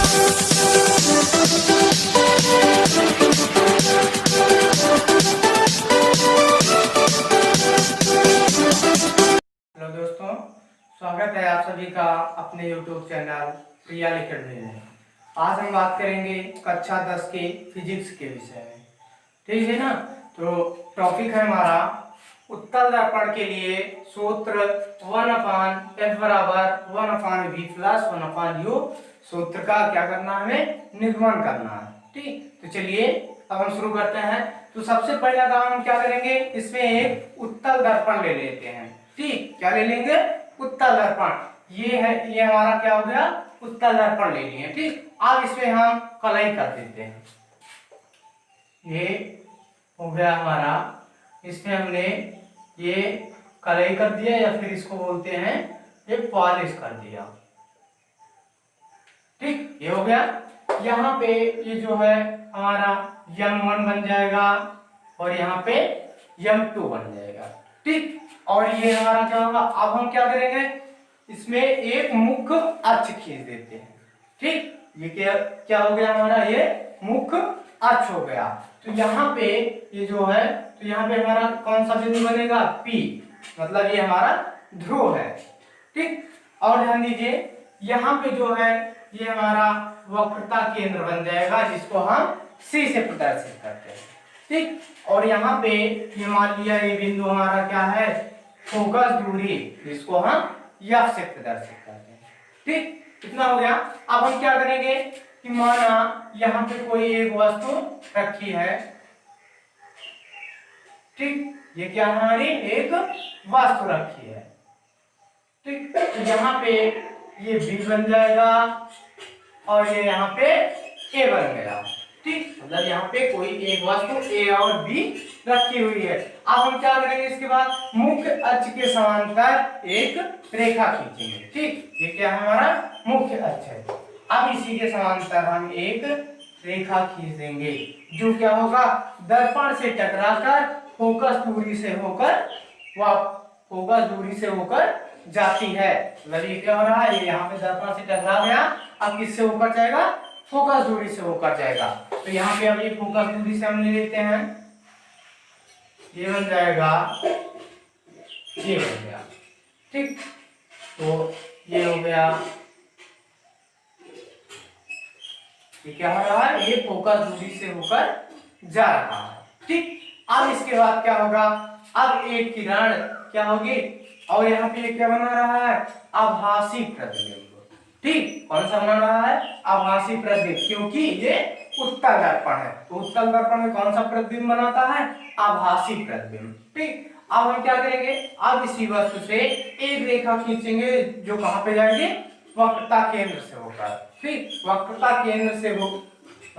Hello दोस्तों, स्वागत है आप सभी का अपने YouTube चैनल रियल एकेडमी में। आज हम बात करेंगे कक्षा 10 के फिजिक्स के विषय में, ठीक है ना। तो टॉपिक है हमारा उत्तल दर्पण के लिए सूत्र 1/f बराबर 1/v प्लस 1/u सूत्र का क्या करना है, हमें निगमन करना है। ठीक, तो चलिए अब हम शुरू करते हैं। तो सबसे पहला काम हम क्या करेंगे, इसमें एक उत्तल दर्पण ले लेते हैं। ठीक, क्या ले लेंगे, उत्तल दर्पण। ये है, ये हमारा क्या हो गया, उत्तल दर्पण ले लिए। ठीक, अब इसमें हम कलई कर देते हैं। ये हो गया हमारा, इसमें हमने ये कलई कर दिया या फिर इसको बोलते हैं ये पॉलिश कर दिया। ठीक, ये हो गया। यहाँ पे ये जो है हमारा m1 बन जाएगा और यहाँ पे m2 बन जाएगा। ठीक, और ये हमारा क्या होगा, अब हम क्या करेंगे, इसमें एक मुख्य अक्ष खींच देते हैं। ठीक, ये क्या क्या हो गया हमारा, ये मुख्य अक्ष हो गया। तो यहाँ पे ये जो है, तो यहाँ पे हमारा कौन सा बिंदु बनेगा, P, मतलब ये हमारा ध्रुव है। ठीक, और ध्यान दीजिए यहाँ पे जो है ये हमारा वक्रता केंद्र बन जाएगा, जिसको हम C से प्रदर्शित करते हैं। ठीक, और यहाँ पे ये मान लिया ये बिंदु हमारा क्या है, फोकस दूरी, जिसको हम F से प्रदर्शित करते हैं। ठीक, कितना हो गया। अब हम क्या करेंगे कि माना यहाँ पे कोई एक वस्तु रखी है। ठीक, ये क्या है, हमारी एक वस्तु रखी है। ठीक, तो यहाँ पे ये B बन जाएगा और ये यहाँ पे A बन गया। ठीक, मतलब यहाँ पे कोई एक वस्तु A और B रखी हुई है। अब हम क्या करेंगे, इसके बाद मुख्य अक्ष के समांतर एक रेखा खींचेंगे। ठीक, ये क्या है, हमारा मुख्य अक्ष है। अब इसी के समांतर हम एक रेखा खींच देंगे, जो क्या होगा, दर्पण से टकराकर फोकस दूरी से होकर जाती है। मतलब ये क्या हो रहा है, ये यहाँ पे दर्पण से टकरा गया, अब किससे होकर जाएगा, फोकस दूरी से होकर जाएगा। तो यहाँ पे अब ये फोकस दूरी से हम ले लेते हैं, ये बन जाएगा, ये बन गया। ठीक, तो ये हो गया, ये क्या हो रहा है, ये फोकस दूरी से होकर जा रहा है। ठीक, अब इसके बाद क्या होगा, अब एक किरण क्या होगी, और यहाँ पे क्या बना रहा है, आभासी प्रतिबिंब। ठीक, कौन सा बना रहा है, आभासी प्रतिबिंब, क्योंकि ये उत्तल दर्पण है। तो उत्तल दर्पण में कौन सा प्रतिबिंब बनाता है, आभासी प्रतिबिंब। ठीक, अब हम क्या करेंगे, अब इसी वस्तु से एक रेखा खींचेंगे, जो कहां पे जाएगी, वक्रता केंद्र से होकर। ठीक, वक्रता केंद्र से हो,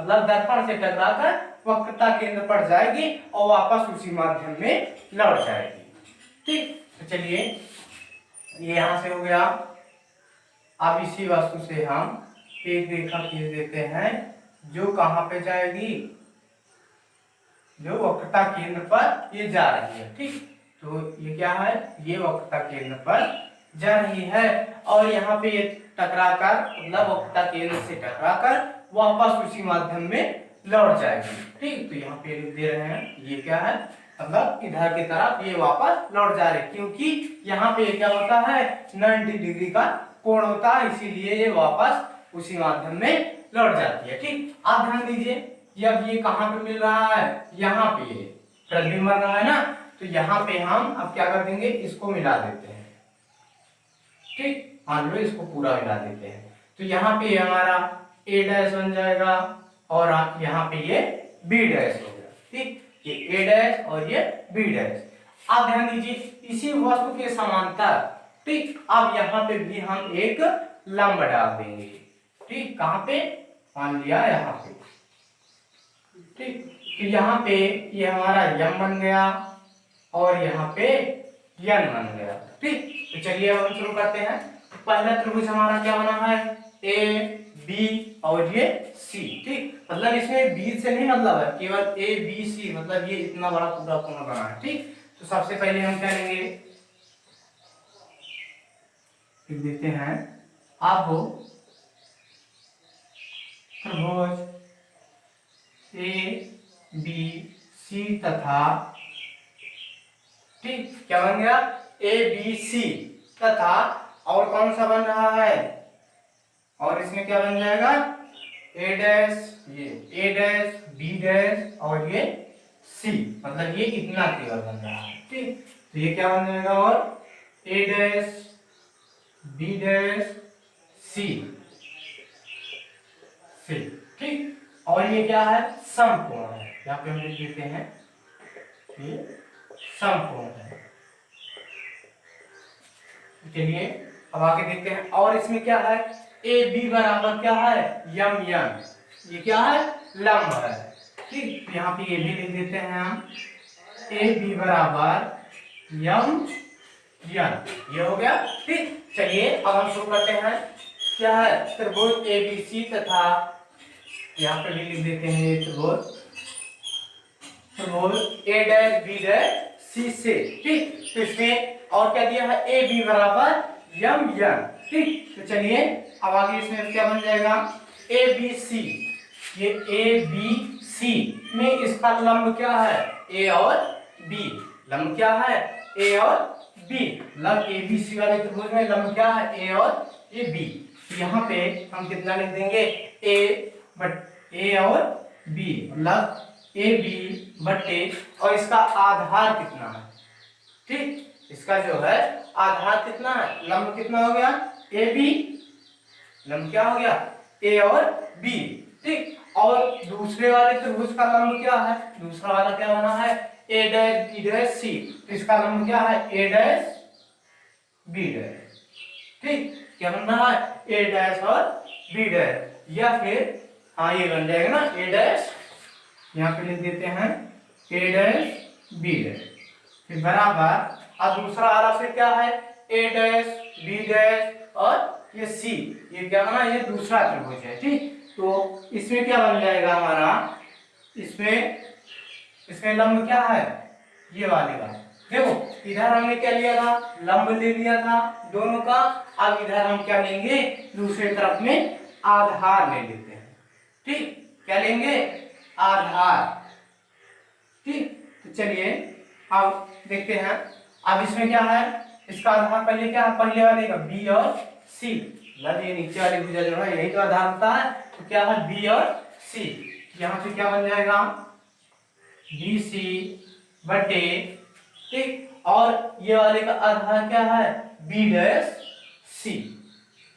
मतलब दर्पण से टकराकर वक्रता केंद्र पर जाएगी और वापस उसी माध्यम में लौट जाएगी। ठीक, तो चलिए ये यहां से हो गया। अब इसी वस्तु से हम एक रेखा खींच देते हैं, जो कहां पे जाएगी, जो वक्रता केंद्र पर ये जा रही है। ठीक, तो ये क्या है, ये वक्रता केंद्र पर जा रही है और यहाँ पे ये टकराकर, मतलब वक्रता केंद्र से टकराकर वापस उसी माध्यम में लौट जाएगी। ठीक, तो यहाँ पे लिख दे रहे हैं, ये क्या है, मतलब इधर की तरफ ये वापस लौट जा रही है, क्योंकि यहाँ पे क्या होता है, 90 डिग्री का कोण होता है, इसीलिए ये वापस उसी माध्यम में लौट जाती है। ठीक, आप ध्यान दीजिए, अब ये कहाँ पे मिल रहा है, यहाँ पे प्रतिबिंब बन रहा है ना, तो यहाँ पे हम अब क्या कर देंगे, इसको मिला देते हैं। ठीक, मान लो इसको पूरा मिला देते हैं, तो यहाँ पे हमारा A डैश बन जाएगा और यहाँ पे ये B डैश हो गया। ठीक, ये A डैश और ये B डैश। अब ध्यान दीजिए, इसी वस्तु के समांतर, ठीक, अब यहाँ पे भी हम एक लंब डाल देंगे। ठीक, कहाँ पे, मान लिया यहाँ पे। ठीक, तो यहाँ पे ये हमारा m बन गया और यहाँ पे n बन गया। ठीक, तो चलिए अब हम शुरू करते हैं। पहला त्रिभुज हमारा क्या बना है, A B और ये C। ठीक, मतलब इसमें B से नहीं मतलब है, केवल A B C, मतलब ये इतना बड़ा पूरा कोण बना है। ठीक, तो सबसे पहले हम क्या लेंगे, लिख देते हैं, अब त्रिभुज ए बी सी तथा, ठीक, क्या बन गया, ए बी सी तथा, और कौन सा बन रहा है, और इसमें क्या बन जाएगा, ए डैश, ये ए डैश बी डैश और ये सी, मतलब ये इतना केवल बन रहा है, ठीक। तो ये क्या बन जाएगा, और ए डैश बी डैश सी सी, ठीक। और ये क्या है, समकोण है, यहाँ पे हम लिख देते हैं ये समकोण है। चलिए अब आगे देखते हैं, और इसमें क्या है, ए बी बराबर क्या है, यम यन, ये क्या है, लंब है, ठीक। यहाँ पे ये भी लिख देते हैं हम, ए बी बराबर यम यन, ये हो गया, ठीक। चलिए अब हम शुरू करते हैं, क्या है, त्रिभुज ए बी सी तथा, यहाँ पे भी लिख देते हैं ये त्रिभुज, त्रिभुज ए डैश बी डैश सी से, ठीक। तो इसमें और क्या दिया है, ए बी बराबर यम यन, ठीक। तो चलिए अब आगे इसमें क्या बन जाएगा, ए बी सी, ये ए बी सी में इसका लंब क्या है, ए और बी, लंब क्या है, ए और बी, लंब ए बी सी वाले त्रिभुज में लंब क्या है, ए और ये बी। तो यहाँ पे हम कितना लिख देंगे, ए और बी, मतलब ए बी बटे, और इसका आधार कितना है, ठीक, इसका जो है आधार कितना है, लंब कितना हो गया, ए बी, लंब क्या हो गया, ए और बी, ठीक। और दूसरे वाले त्रिभुज का लंब क्या है, दूसरा वाला क्या बना है, ए डैश बी डैश सी, तो इसका लंब क्या है, ए डैश बी डैश, ठीक। क्या बन रहा है, ए डैश और बी डैश, या फिर हाँ ये बन जाएगा ना, ए डैश, यहाँ पे लिख देते हैं ए डैश बी डैश, फिर बराबर, अब दूसरा वाला फिर क्या है, ए डैश बी डैश और ये सी, ये क्या बना, ये दूसरा त्रिभुज है, ठीक। तो इसमें क्या बन जाएगा हमारा, इसमें लंब क्या है, ये वाले का, देखो इधर हमने क्या लिया था, लंब ले लिया था दोनों का, अब इधर हम क्या लेंगे, दूसरे तरफ में आधार ले लेते हैं, ठीक। क्या लेंगे, आधार, ठीक। तो चलिए अब देखते हैं, अब इसमें क्या है, इसका आधार पहले क्या है, पहले वाले का बी और सी, मतलब ये नीचे वाली भुजा जो है यही तो आधार होता है, तो क्या है, बी और सी, यहाँ पे क्या बन जाएगा, बी सी बटे, ठीक। और ये वाले का आधार क्या है, बी डैश सी,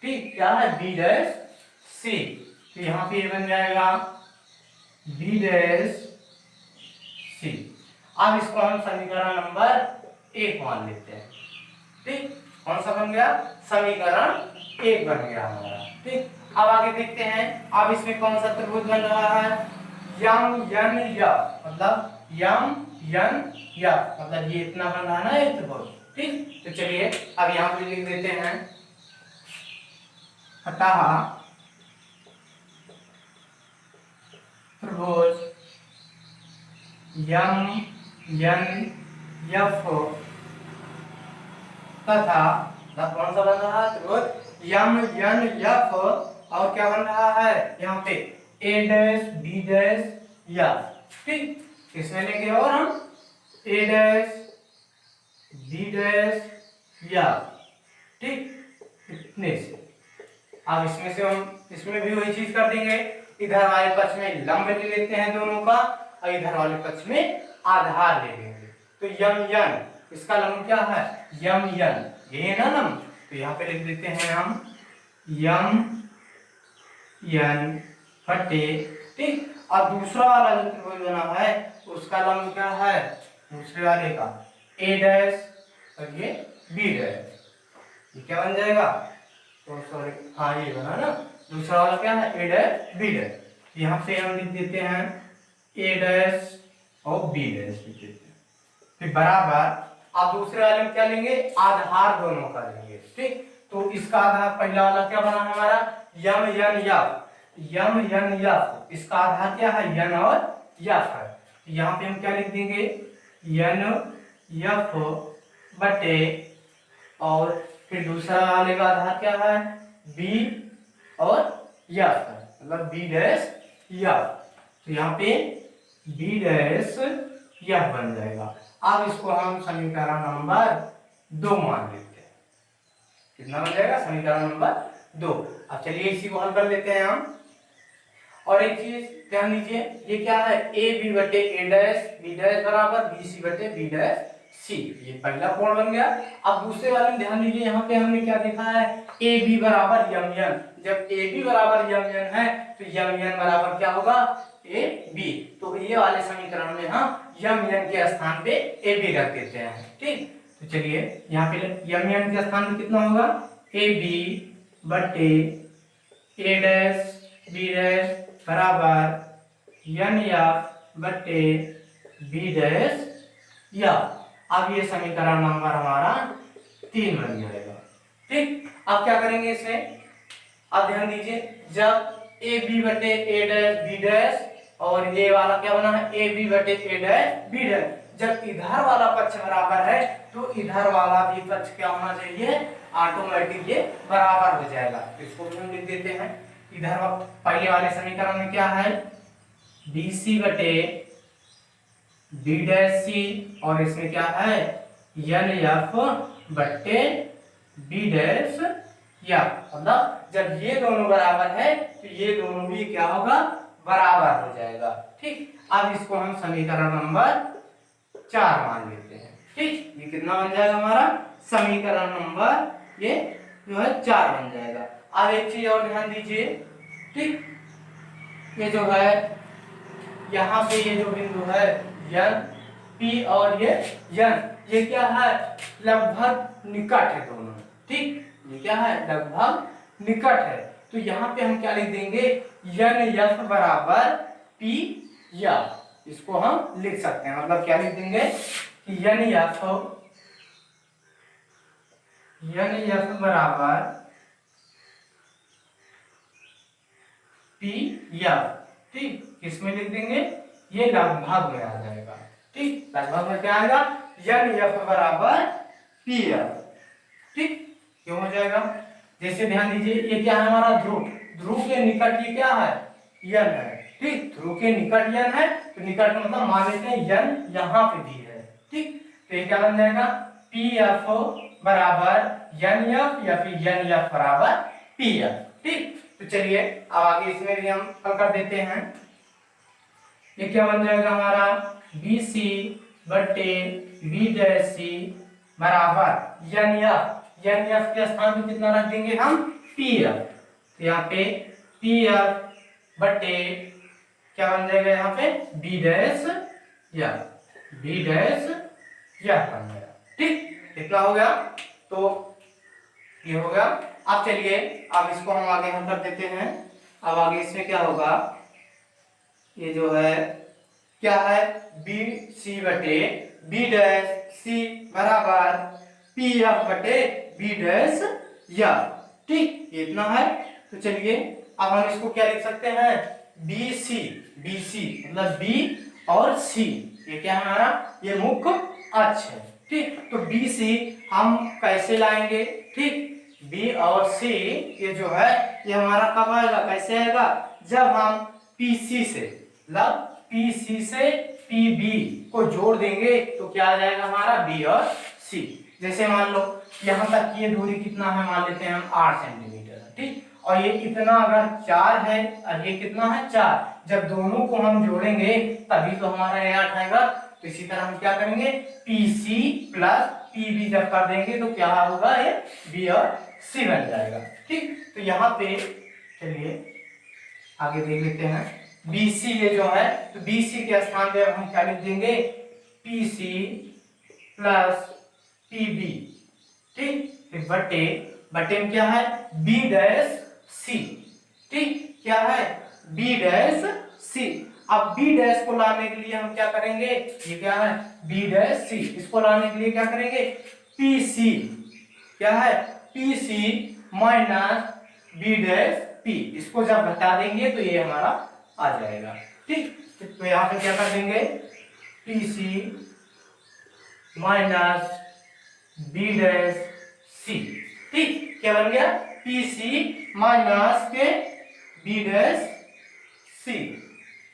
ठीक, क्या है, बी डैश सी, तो यहाँ पे ये बन जाएगा बी डैश सी। अब इसको हम समीकरण नंबर 1 मान लेते हैं, ठीक। कौन सा बन गया, समीकरण 1 बन गया हमारा, ठीक। अब आगे देखते हैं, अब इसमें कौन सा त्रिभुज बन रहा है, यम यन यफ, मतलब यम यन यफ, मतलब ये इतना बन रहा है ना ये त्रिभुज, ठीक। तो चलिए अब यहाँ पे लिख देते हैं, अतः त्रिभुज यम यन यफ तथा, कौन सा बन रहा है त्रिभुज यम यन यफ, और क्या बन रहा है यहाँ पे, ए डैश बी डैश यफ, ठीक। इसमें लेंगे और हम ए डैश बी डैश यफ, ठीक, इतने से। अब इसमें से हम इसमें भी वही चीज कर देंगे, इधर वाले पक्ष में लंब ले लेते हैं दोनों का, और इधर वाले पक्ष में आधार ले लेंगे, तो यम यन, इसका लंब क्या है, यम यन, ये है ना लंब, तो यहाँ पे लिख देते हैं हम यम यन बटे, ठीक। अब दूसरा वाला जो त्रिभुज बना है उसका लंब क्या है, दूसरे वाले का ए डैश और ये बी डैश, ये क्या बन जाएगा, तो सॉरी हाँ ये बना ना, दूसरा वाला क्या है, ए डैश बी डैश, यहाँ पे हम लिख देते हैं ए डैश और बी डैश लिख देते हैं, फिर बराबर, अब दूसरे वाले में क्या लेंगे, आधार दोनों का लेंगे, ठीक। तो इसका आधार पहला वाला क्या बना है हमारा, यम यन यफ, यम यन यफ, इसका आधार क्या है, यन और यफ है, तो यहाँ पे हम क्या लिख देंगे, यन यफ बटे, और फिर दूसरा वाले का आधार क्या है, बी और यफ है, मतलब बी डैश यफ, तो यहाँ पे बी डैश यफ बन जाएगा। अब इसको हम समीकरण नंबर 2 मान लेते हैं। कितना बन जाएगा? समीकरण नंबर 2। अब चलिए इसी को हल कर लेते हैं हम। और एक चीज ध्यान दीजिए, ये क्या है? ए बी बटे ए डैश बी डैश बराबर बी सी बटे बी डैश सी, ये पहला कोण बन गया। अब दूसरे वाले में ध्यान दीजिए, यहाँ पे हमने क्या देखा है? ए बी बराबर यम एन। जब ए बी बराबर यम एन है तो यम एन बराबर क्या होगा? A B. तो ये वाले समीकरण में हम यम एन के स्थान पे ए बी रख देते हैं। ठीक, तो चलिए यहाँ पे यम एन के स्थान पे कितना होगा? ए बी बटे ए डैश बी डैश बराबर एन एफ बटे बी डैश एफ। अब ये समीकरण नंबर हमारा 3 बन जाएगा। ठीक, अब क्या करेंगे इसमें? अब ध्यान दीजिए, जब ए बी बटे ए डैश बी डैश और ये वाला क्या बना है? ए बी बटे ए डैश बी डैश, जब इधर वाला पक्ष बराबर है तो इधर वाला भी पक्ष क्या होना चाहिए? ऑटोमेटिक ये बराबर हो जाएगा। इसको भी हम लिख देते हैं। इधर पहले वाले समीकरण में क्या है? बी सी बटे बी डैश सी, और इसमें क्या है? एन एफ बटे बी डैश एफ। मतलब जब ये दोनों बराबर है तो ये दोनों भी क्या होगा? बराबर हो जाएगा। ठीक, अब इसको हम समीकरण नंबर 4 मान लेते हैं। ठीक, ये कितना बन जाएगा हमारा? समीकरण नंबर ये जो है 4 बन जाएगा। अब एक चीज और ध्यान दीजिए, ठीक, ये जो है यहाँ पे ये जो बिंदु है यन पी और ये यन, ये क्या है? लगभग निकट है दोनों। ठीक, ये क्या है? लगभग निकट है। तो यहाँ पे हम क्या लिख देंगे? यन यफ बराबर पी यफ। इसको हम लिख सकते हैं। मतलब क्या लिख देंगे कि यन यफ बराबर पी यफ। ठीक, किसमें लिख देंगे? ये लगभग में आ जाएगा। ठीक, लगभग में क्या आएगा? यन एफ बराबर पी एफ। ठीक, क्यों हो जाएगा? जैसे ध्यान दीजिए, ये क्या है हमारा? ध्रुव। ध्रुव के निकट ये क्या है? यन है। ठीक, ध्रुव के निकट यन है तो निकट मतलब मान लेते हैं यन यहाँ पे भी है। ठीक, तो ये क्या बन जाएगा? पी एफ बराबर यन एफ या फिर यन एफ बराबर पी एफ। ठीक, तो चलिए अब आगे इसमें भी हम हल कर देते हैं। ये क्या बन जाएगा हमारा? बी सी बटे बी डैश सी बराबर एन एफ के स्थान पे कितना रख देंगे हम? P F. तो यहाँ पे पी एफ बटे क्या बन जाएगा यहाँ पे? B dash F. B dash F बन जाएगा। ठीक, कितना हो गया? तो ये हो गया। अब चलिए अब इसको हम आगे हम कर देते हैं। अब आगे इसमें क्या होगा? ये जो है क्या है? बी सी बटे बी डैश सी बराबर पी एफ बटे बी डैश एफ। ठीक, ये इतना है। तो चलिए अब हम इसको क्या लिख सकते हैं? बी सी मतलब बी और सी, ये क्या है हमारा? ये मुख्य अक्ष है। ठीक, तो बी सी हम कैसे लाएंगे? ठीक, बी और सी ये जो है ये हमारा कब आएगा? कैसे आएगा? जब हम पीसी से मतलब पीसी से पीबी को जोड़ देंगे तो क्या आ जाएगा हमारा? बी और सी। जैसे मान लो यहाँ तक ये दूरी कितना है? मान लेते हैं हम 8 सेंटीमीटर। ठीक, और ये इतना अगर 4 है और ये कितना है? 4। जब दोनों को हम जोड़ेंगे तभी तो हमारा ये 8 आएगा। तो इसी तरह हम क्या करेंगे? पीसी प्लस पीबी जब कर देंगे तो क्या होगा? ये बी और सी बन जाएगा। ठीक, तो यहाँ पे चलिए आगे देख लेते हैं। BC ये जो है तो BC के स्थान पे हम क्या लिख देंगे? PC plus PB। ठीक, फिर बटे में क्या है? B dash C। ठीक, क्या है? B dash C। अब B डैश को लाने के लिए हम क्या करेंगे? ये क्या है? B dash C। इसको लाने के लिए क्या करेंगे? PC क्या है? PC minus B dash P। इसको जब घटा देंगे तो ये हमारा आ जाएगा। ठीक, तो यहाँ पे क्या कर देंगे? PC minus B dash C। ठीक, क्या बन गया? PC माइनस के B डैश सी।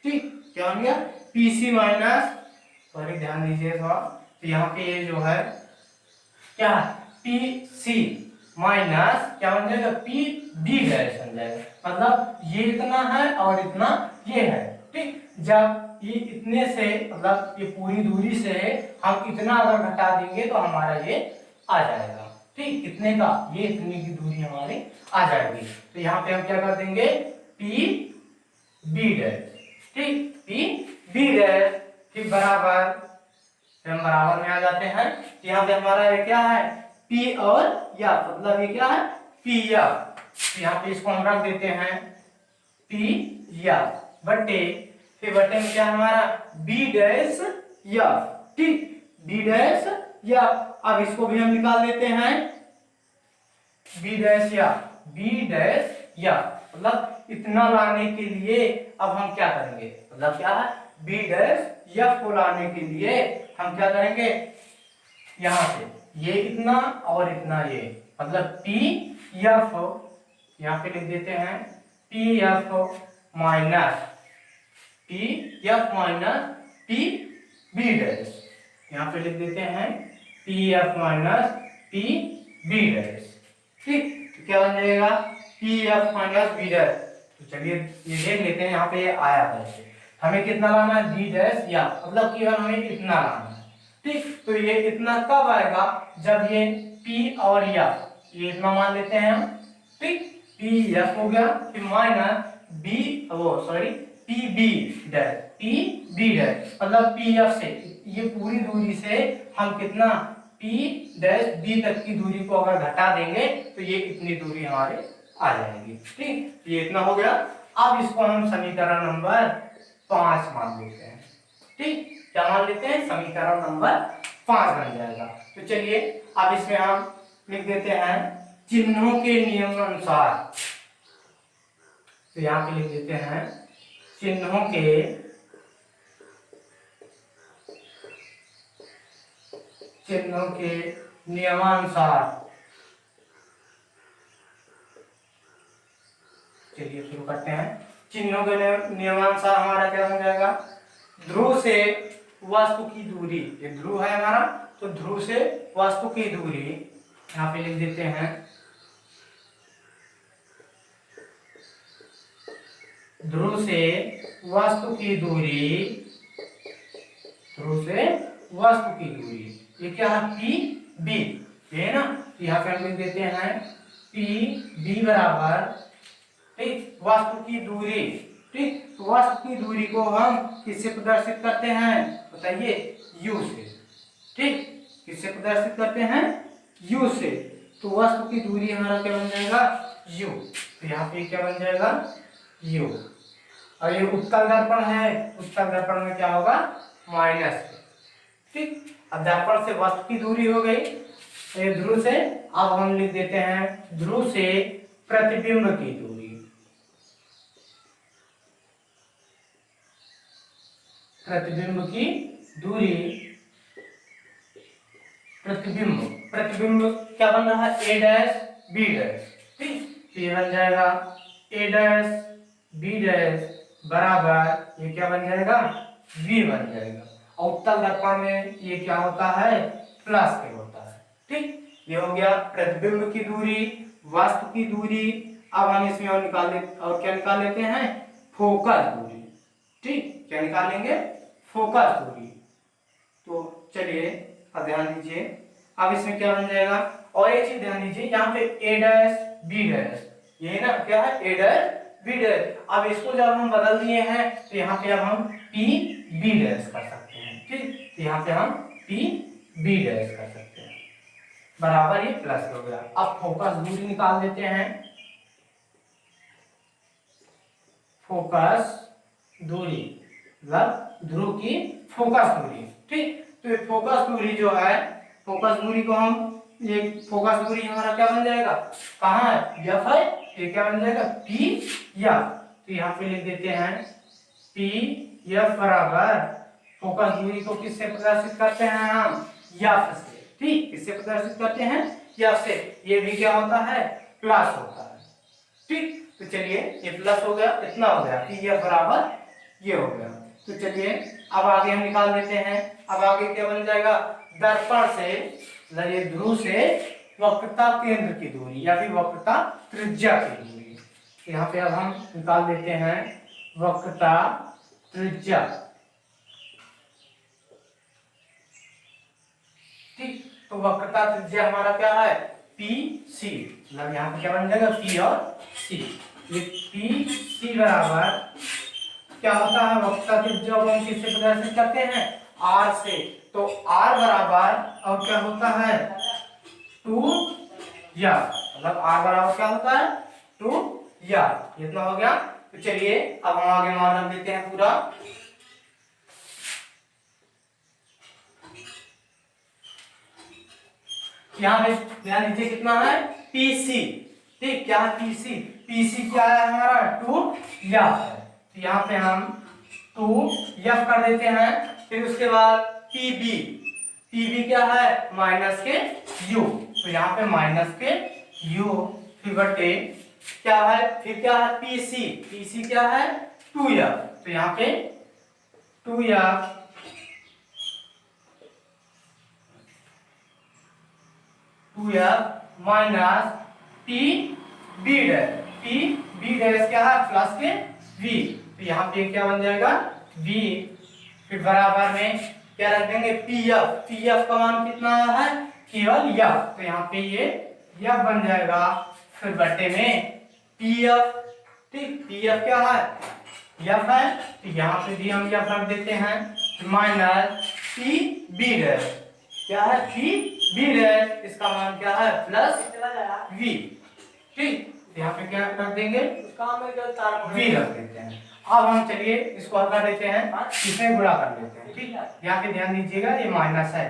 ठीक, क्या हो गया पी सी माइनस, सॉरी ध्यान दीजिए थोड़ा, तो यहाँ पे ये जो है क्या पी सी माइनस क्या बन जाएगा पी डी डैश बन जाएगा, मतलब ये इतना है और इतना ये है। ठीक, जब ये इतने से मतलब ये पूरी दूरी से हम इतना अगर घटा देंगे तो हमारा ये आ जाएगा। ठीक, कितने का, ये इतनी की दूरी हमारी आ जाएगी। तो यहाँ पे हम क्या कर देंगे पी बी डैश। ठीक, पी बी डैश ठीक बराबर, फिर हम बराबर में आ जाते हैं। यहाँ पे हमारा ये क्या है P और F, मतलब ये क्या है P F। तो यहाँ पे इसको हम रख देते हैं P F बटे, फिर बटे में क्या हमारा B डैश F। ठीक, B डैश F, अब इसको भी हम निकाल देते हैं B dash F, B dash F, मतलब इतना लाने के लिए अब हम क्या करेंगे, मतलब क्या है B डैश F को लाने के लिए हम क्या करेंगे, यहां से ये इतना और इतना ये, मतलब पी एफ यहां पे लिख देते हैं P F minus P B dash, यहां पे लिख देते हैं P F minus P B dash. ठीक, तो क्या बन जाएगा P F minus B dash. तो चलिए ये देख लेते हैं, यहाँ पे ये आया है, हमें कितना लाना है बी डैश, या मतलब कि हमें इतना लाना है। ठीक, तो ये इतना कब आएगा, जब ये P और F ये इतना मान लेते हैं हम। ठीक, P F हो गया, फिर माइनस B, वो सॉरी P B डैश, मतलब P F से ये पूरी दूरी से हम कितना P डैश B तक की दूरी को अगर घटा देंगे तो ये इतनी दूरी हमारे आ जाएगी। ठीक, ये इतना हो गया। अब इसको हम समीकरण नंबर 5 मान लेते हैं। ठीक, क्या मान लेते हैं समीकरण नंबर 5 बन जाएगा। तो चलिए अब इसमें हम लिख देते हैं चिन्हों के नियम अनुसार, तो यहाँ पे लिख देते हैं चिन्हों के नियमानुसार। चलिए शुरू करते हैं। चिन्हों के नियमानुसार हमारा क्या बन जाएगा, ध्रुव से वस्तु की दूरी, ये ध्रुव है हमारा, तो ध्रुव से वस्तु की दूरी यहाँ पे लिख देते हैं ध्रुव से वस्तु की दूरी, ध्रुव से वस्तु की दूरी ये क्या है पी बी, है ना, यहाँ पे हम लिख देते हैं पी बी बराबर, ठीक, वस्तु की दूरी। ठीक, तो वस्तु की दूरी को हम किससे प्रदर्शित करते हैं बताइए, u से। ठीक, किससे प्रदर्शित करते हैं u से, तो वस्तु की दूरी हमारा क्या बन जाएगा u, तो यहाँ पे क्या बन जाएगा u। और ये उत्तल दर्पण है, उत्तल दर्पण में क्या होगा माइनस। ठीक, अब दर्पण से वस्तु की दूरी हो गई, तो ये ध्रुव से, अब हम लिख देते हैं ध्रुव से प्रतिबिंब की दूरी। प्रतिबिंब की दूरी, प्रतिबिंब क्या बन रहा है ए डैश बी डैश। ठीक, तो ये बन जाएगा ए डैश बी डैश बराबर, ये क्या बन जाएगा v बन जाएगा। और उत्तल दर्पण में ये क्या होता है प्लस के होता है। ठीक, ये हो गया प्रतिबिंब की दूरी, वस्तु की दूरी। अब हम इसमें और और क्या निकाल लेते हैं फोकस दूरी। ठीक, क्या निकालेंगे फोकस दूरी। तो चलिए अब ध्यान दीजिए, अब इसमें क्या बन जाएगा, और एक चीज ध्यान दीजिए, यहाँ पे ए डैश बी डैश, ये ना क्या है ए डैश बी डैश। अब इसको जब हम बदल दिए हैं तो यहाँ पे अब हम पी बी डैश कर सकते हैं। ठीक, तो यहाँ पे हम पी बी डैश कर सकते हैं, बराबर ये प्लस हो गया। अब फोकस दूरी निकाल देते हैं, फोकस दूरी मतलब ध्रुव की फोकस दूरी। ठीक, तो ये फोकस दूरी जो है, फोकस दूरी को हम, ये फोकस दूरी हमारा क्या बन जाएगा, कहाँ है एफ है, ये क्या बन जाएगा पी एफ। तो यहाँ पे लिख देते हैं पी एफ बराबर, फोकस दूरी को किससे प्रदर्शित करते हैं हम एफ से। ठीक, किससे प्रदर्शित करते हैं एफ से, ये भी क्या होता है प्लस होता है। ठीक, तो चलिए ये प्लस हो गया, इतना हो गया, पी एफ बराबर ये हो गया। तो चलिए अब आगे हम निकाल देते हैं। अब आगे क्या बन जाएगा, दर्पण से ये ध्रुव से वक्रता केंद्र की दूरी या फिर वक्रता त्रिज्या की दूरी। यहाँ पे अब हम निकाल देते हैं वक्रता त्रिज्या। ठीक, तो वक्रता त्रिज्या हमारा क्या है, पी सी, मतलब यहाँ पे क्या बन जाएगा, पी और सी। ये पी सी बराबर क्या होता है, वक्रता त्रिज्या को हम किससे प्रदर्शित करते हैं, आर से। तो आर बराबर और क्या होता है, 2 या, मतलब आर बराबर क्या होता है, 2 या। इतना हो गया। तो चलिए अब हम आगे मान रख देते हैं पूरा। यहाँ पे ध्यान दीजिए कितना है, पीसी। ठीक, क्या है पीसी, पीसी क्या है हमारा, 2 या है। तो यहाँ पे हम 2 एफ कर देते हैं। फिर उसके बाद पीबी, पीबी क्या है, माइनस के यू। तो यहाँ पे माइनस के यू फिर बटे क्या है, फिर क्या है पीसी, पीसी क्या है 2 एफ। तो यहाँ पे 2 F minus P B dash, P B dash क्या है प्लस के वी। तो यहाँ पे क्या बन जाएगा, वी, फिर बराबर में क्या रख देंगे, पी एफ। पी एफ का मान कितना है, केवल एफ। तो यहाँ पे ये एफ बन जाएगा। फिर बटे में पी एफ। ठीक, पी एफ क्या है, एफ है। तो यहाँ पे भी हम एफ रख देते हैं, माइनस पी बी डैश, क्या है पी बी डैश, इसका मान क्या है प्लस वी। ठीक, यहाँ पे क्या रख देंगे, वी रख देते हैं। अब हम चलिए इसको हटा देते हैं, इसमें गुणा कर लेते हैं। ठीक, यहाँ पे ध्यान दीजिएगा ये माइनस है।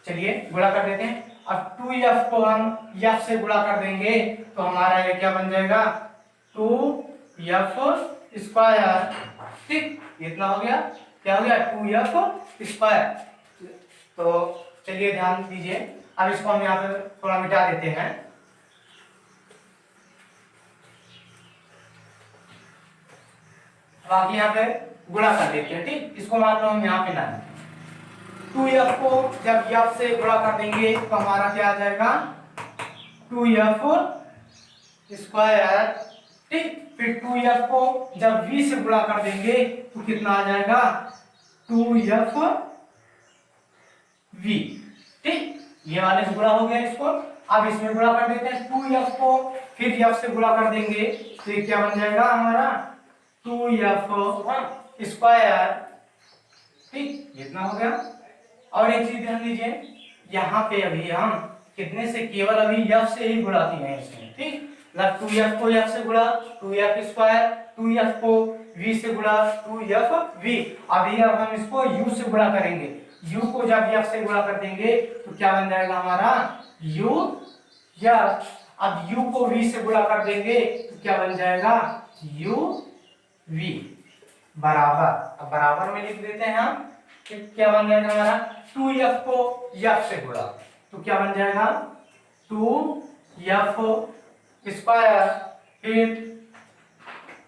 चलिए गुणा कर देते हैं। अब 2f को हम f से गुणा कर देंगे तो हमारा ये क्या बन जाएगा, 2f स्क्वायर। ठीक, इतना हो गया, क्या हो गया 2f स्क्वायर। तो चलिए ध्यान दीजिए, अब इसको हम यहाँ पे थोड़ा मिटा देते हैं। बाकी यहाँ पे गुणा कर देते हैं। ठीक, इसको मान लो हम यहाँ पे ना 2f को जब f से गुणा कर देंगे तो हमारा क्या आ जाएगा, 2f स्क्वायर। ठीक, फिर 2f को जब v से गुणा कर देंगे तो कितना आ जाएगा, 2f v। ठीक, ये वाले से गुणा हो गया इसको। अब इसमें गुणा कर देते हैं 2f को, फिर f से गुणा कर देंगे तो ये क्या बन जाएगा हमारा, 2f स्क्वायर। ठीक, इतना हो गया। और एक चीज ध्यान दीजिए, यहाँ पे अभी हम कितने से, केवल अभी f से ही गुणाती हैं इसमें। ठीक, मतलब 2f को f से गुणा 2f स्क्वायर, 2f को v से गुणा 2f v। अभी अब हम इसको u से गुणा करेंगे, u को जब f से गुणा कर देंगे तो क्या बन जाएगा हमारा u f। अब u को v से गुणा कर देंगे तो क्या बन जाएगा u v बराबर। अब बराबर में लिख देते हैं हम, क्या बन जाएगा हमारा 2f को f से गुणा तो क्या बन जाएगा 2f स्क्वायर। फिर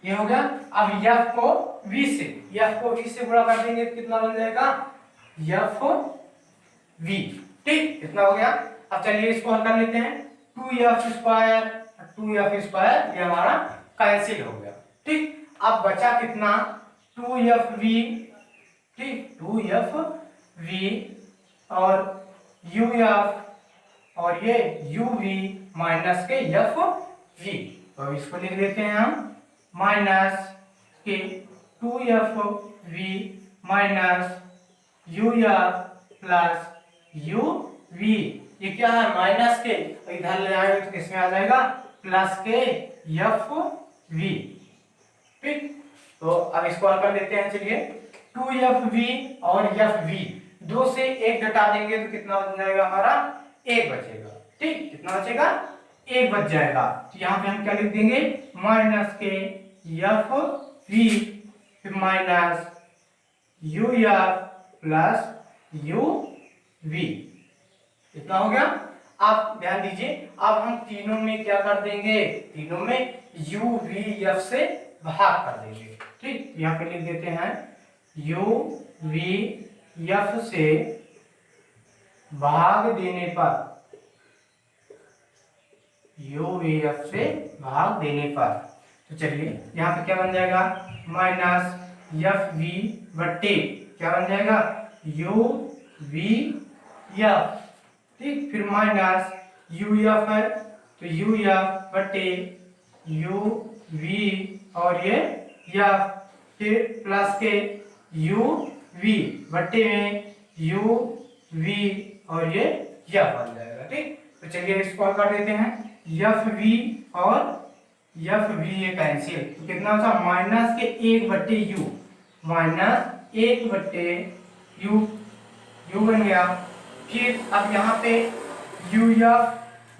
ये हो गया। अब f को v से गुणा कर देंगे तो कितना बन जाएगा f v। ठीक, इतना हो गया। अब चलिए इसको हल कर लेते हैं, 2f स्क्वायर ये हमारा कैंसिल हो गया। ठीक, अब बचा कितना 2f v। ठीक, 2f v और uf और ये uv माइनस के f v। तो इसको लिख देते हैं हम माइनस के 2f v minus uf plus uv। ये क्या है माइनस के, इधर ले आएंगे तो किसमें आ जाएगा प्लस के f v। ठीक, तो अब इसको हल कर देते हैं। चलिए 2fv और fv, 2 से 1 घटा देंगे तो कितना बच जाएगा हमारा 1 बचेगा। ठीक, कितना बचेगा 1 बच जाएगा। तो यहाँ पे हम क्या लिख देंगे माइनस के fv फिर माइनस uf प्लस uv। इतना हो गया। आप ध्यान दीजिए, अब हम तीनों में क्या कर देंगे, तीनों में यू वी एफ से भाग कर देंगे। ठीक, यहाँ पे लिख देते हैं यू वी एफ से भाग देने पर, यू वी एफ से भाग देने पर, तो चलिए यहाँ पे क्या बन जाएगा, माइनस एफ वी बट्टे क्या बन जाएगा, यू वी एफ। ठीक, फिर माइनस यू एफ है तो यू एफ बटे यू वी और ये एफ, फिर प्लस के यू वी बटे में यू वी और ये एफ बन जाएगा। ठीक, तो चलिए इसको कर देते हैं, एफ वी और एफ वी ये कैंसिल, तो कितना होता है माइनस के एक बट्टे यू, माइनस एक बट्टे यू, यू बन गया। फिर अब यहाँ पे यू एफ,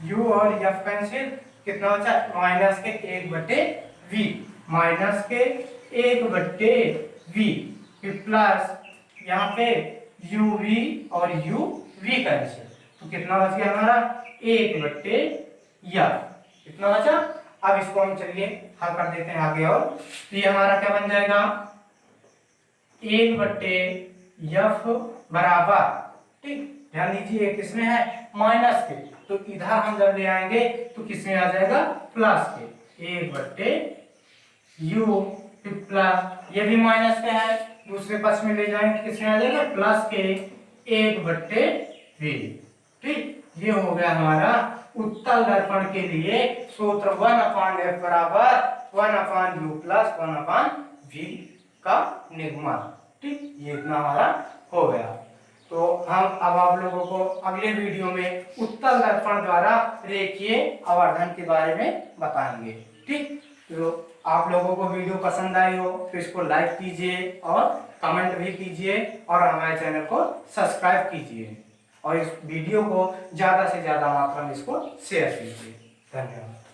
यू और एफ कैंसिल, कितना होता है माइनस के एक बट्टे वी, माइनस के एक बट्टे वी, फिर प्लस यहाँ पे यू वी और यू वी कैंसिल, तो कितना बच गया हमारा एक बट्टे एफ, कितना बचा। अब इसको हम चलिए हल कर देते हैं आगे, और तो ये हमारा क्या बन जाएगा, एक बट्टे एफ बराबर, ठीक ध्यान दीजिए किसमें है माइनस के, तो इधर हम जब ले आएंगे तो किसमें आ जाएगा प्लस के, एक बट्टे यू, फिर प्लस ये भी माइनस के है, दूसरे पक्ष में ले जाएंगे किसमें आ जाएगा प्लस के एक बट्टे वी। ठीक, ये हो गया हमारा उत्तल दर्पण के लिए सूत्र 1/f बराबर 1/u प्लस 1/v का निगमन। ठीक, ये इतना हमारा हो गया। तो हम अब आप लोगों को अगले वीडियो में उत्तल दर्पण द्वारा रेखीय आवर्धन के बारे में बताएंगे। ठीक, तो आप लोगों को वीडियो पसंद आई हो तो इसको लाइक कीजिए और कमेंट भी कीजिए और हमारे चैनल को सब्सक्राइब कीजिए और इस वीडियो को ज़्यादा से ज़्यादा मात्रा में इसको शेयर कीजिए। धन्यवाद।